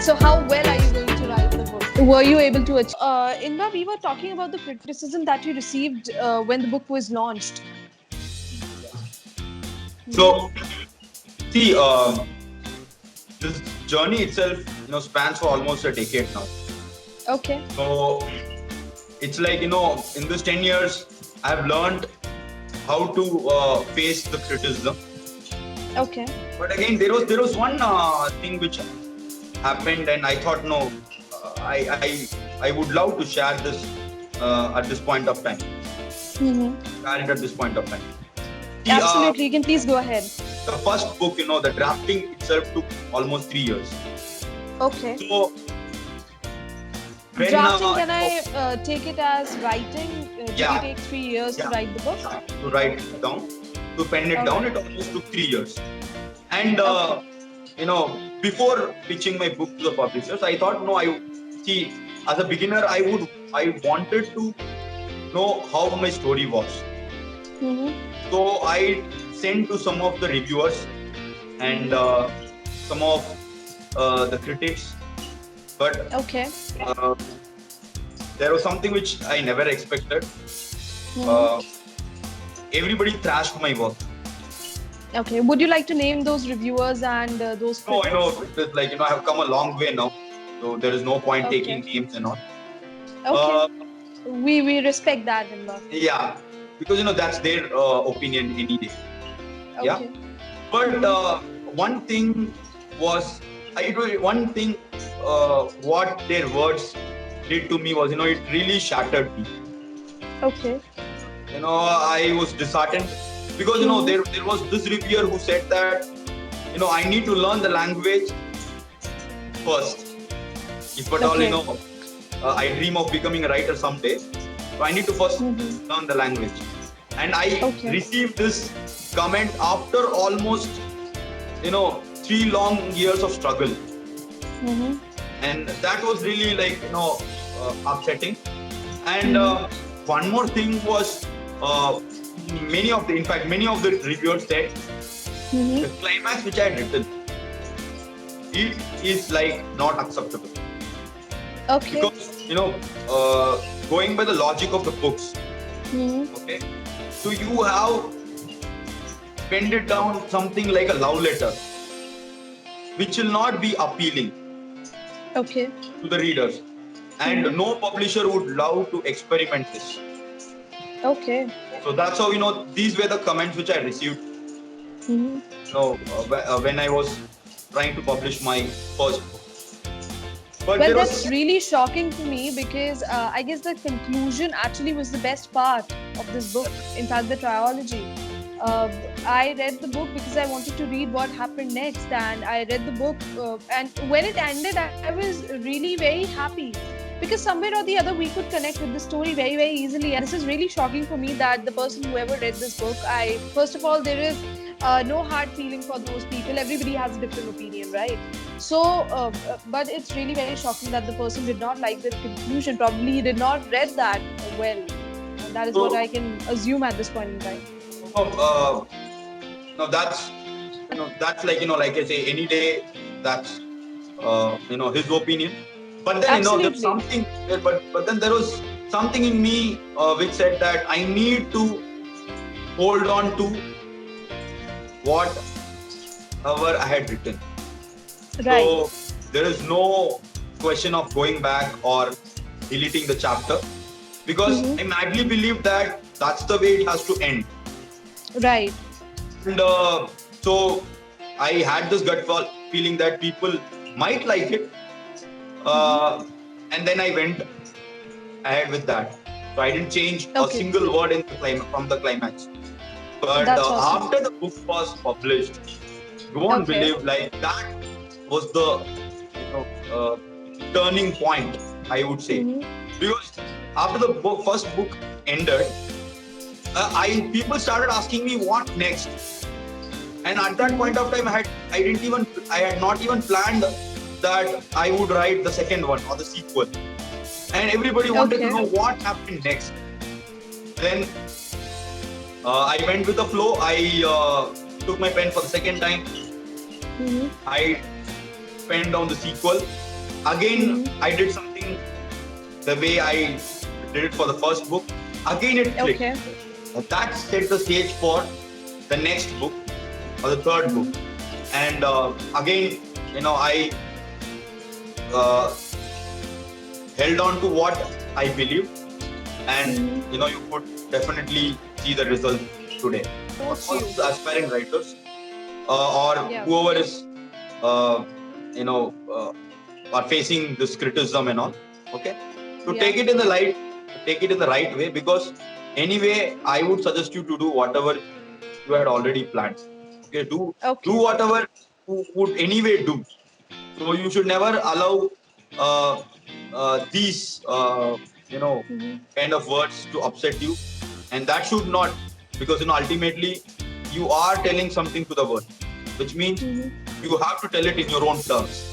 So how well are you going to write the book? Were you able to achieve? Inba, we were talking about the criticism that you received when the book was launched. So, see, this journey itself, spans for almost a decade now. Okay. So, it's like, in this 10 years, I've learned how to face the criticism. Okay. But again, there was one thing which happened, and I thought, no, I would love to share this at this point of time. Share it at this point of time. See, Absolutely. You can please go ahead. the first book, the drafting itself took almost 3 years. Okay. So, when, Drafting, can I take it as writing? Did Yeah. it take 3 years to Yeah. write the book? to write it down, to pen it down, it almost took 3 years. And before pitching my book to the publishers, I thought, no, as a beginner, I wanted to know how my story was. So I sent to some of the reviewers and some of the critics, but Okay. there was something which I never expected. Everybody thrashed my work. Okay. Would you like to name those reviewers and those No, critics? it's like, I have come a long way now, so there is no point Okay. taking names and all. Okay. We respect that, Inba. Yeah, because that's their opinion any day. Okay. Yeah. But one thing was, one thing what their words did to me was, it really shattered me. Okay. I was disheartened because there was this reviewer who said that I need to learn the language first. If at Okay. all I dream of becoming a writer someday, so I need to first learn the language. And I Okay. received this comment after almost 3 long years of struggle, and that was really like upsetting. And one more thing was, many of the reviewers said the climax which I had written, it is like not acceptable. Okay. Because going by the logic of the books, okay, so you have penned it down something like a love letter, which will not be appealing Okay. to the readers, and no publisher would love to experiment this. Okay. So that's how these were the comments which I received. When I was trying to publish my first book. But Well, there that's was really shocking to me because I guess the conclusion actually was the best part of this book. In fact, the trilogy. I read the book because I wanted to read what happened next, and I read the book. And when it ended, I was really very happy because somewhere or the other we could connect with the story very, very easily. And this is really shocking for me that the person whoever read this book, first of all, there is no hard feeling for those people. Everybody has a different opinion, right? So, but it's really very shocking that the person did not like the conclusion. Probably he did not read that well. That is what I can assume at this point in time. no, that's like like I say, any day that's his opinion. But then Absolutely. there's something, but then there was something in me which said that I need to hold on to whatever I had written. Right. So there is no question of going back or deleting the chapter, because I madly believe that that's the way it has to end. Right. And so I had this gut feeling that people might like it, and then I went ahead with that. So I didn't change a Okay. single word in from the climax. But That's awesome. after the book was published, you won't Okay. believe, like, that was the turning point, I would say. Because after the first book ended, people started asking me what next. And at that point of time, I had not even planned that I would write the second one or the sequel. And everybody wanted to Okay. know what happened next. Then I went with the flow. I took my pen for the second time. I penned down the sequel, Again, I did something the way I did it for the first book. Again, it clicked. Okay. That set the stage for the next book or the third book. And again, I held on to what I believe, and you could definitely see the result today. For all those aspiring writers or whoever is, are facing this criticism and all, okay, to take it in the light, take it in the right way, because anyway, I would suggest you to do whatever you had already planned. Okay, do whatever you would anyway do. So you should never allow these kind of words to upset you, and that should not, because ultimately you are telling something to the world, which means you have to tell it in your own terms,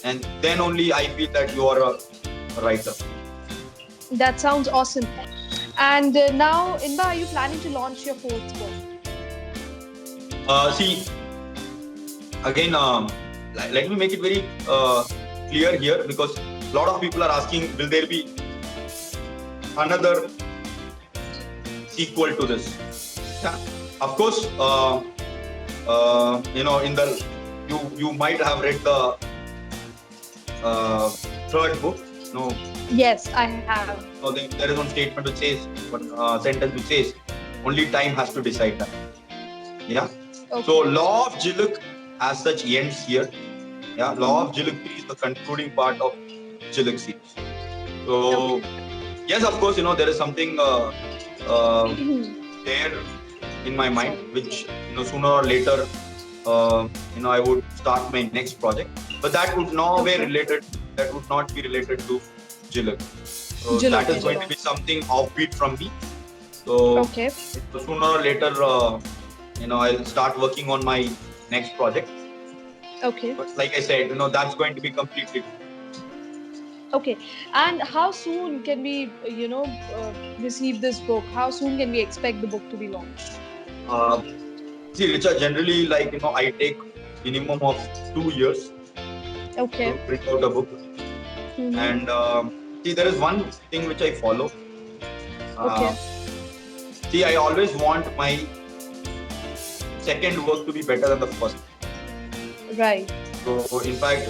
and then only I feel that you are a writer. That sounds awesome. And now, Inba, are you planning to launch your fourth book? See, again, let me make it very clear here, because a lot of people are asking, will there be another sequel to this? Yeah, of course. In the you might have read the third book. No. Yes, I have. So there is one statement which says, one sentence which says, only time has to decide that. Yeah. Okay. So Law of Jhilak as such ends here. Yeah. Law of Jhilak 3 is the concluding part of Jhilak series. So yes, of course, there is something there in my mind, which sooner or later, I would start my next project. But that would not be related. That would not be related to Jhilak. So that is going to be something offbeat from me. So, so sooner or later, I'll start working on my next project. Okay. But like I said, that's going to be completely. Okay. And how soon can we, receive this book? How soon can we expect the book to be launched? See, Richa, generally, I take minimum of 2 years to print out a book. And see, there is one thing which I follow. See, I always want my second work to be better than the first. Right. So, in fact,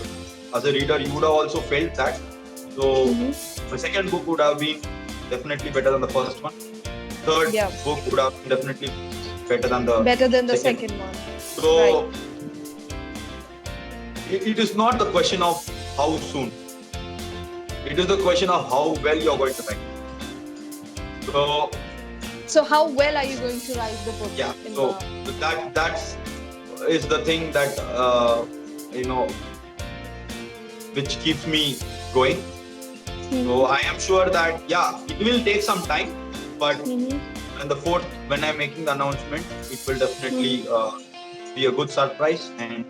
as a reader, you would have also felt that. So, my second book would have been definitely better than the first one. Third book would have been definitely better than the second one. So, it is not the question of how soon. It is the question of how well you are going to write. So how well are you going to write the book? Yeah. So that is the thing that which keeps me going. So I am sure that it will take some time, but when I'm making the announcement, it will definitely be a good surprise, and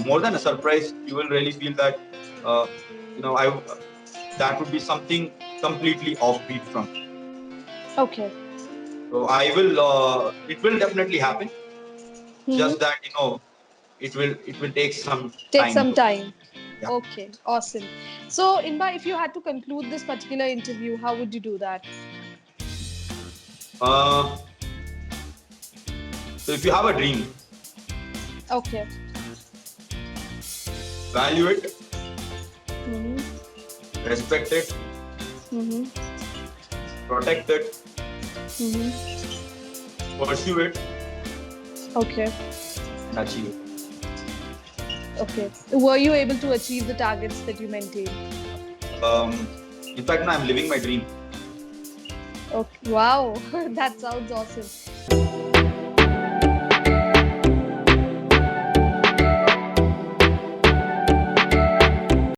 more than a surprise, you will really feel that that would be something completely offbeat from. Okay. So I will. It will definitely happen. Just that it will take some time. Yeah. Okay, awesome. So Inba, if you had to conclude this particular interview, how would you do that? So if you have a dream, value it, respect it, protect it, pursue it, and achieve it. Okay. Were you able to achieve the targets that you maintained? In fact, I'm living my dream. Okay. Wow, that sounds awesome.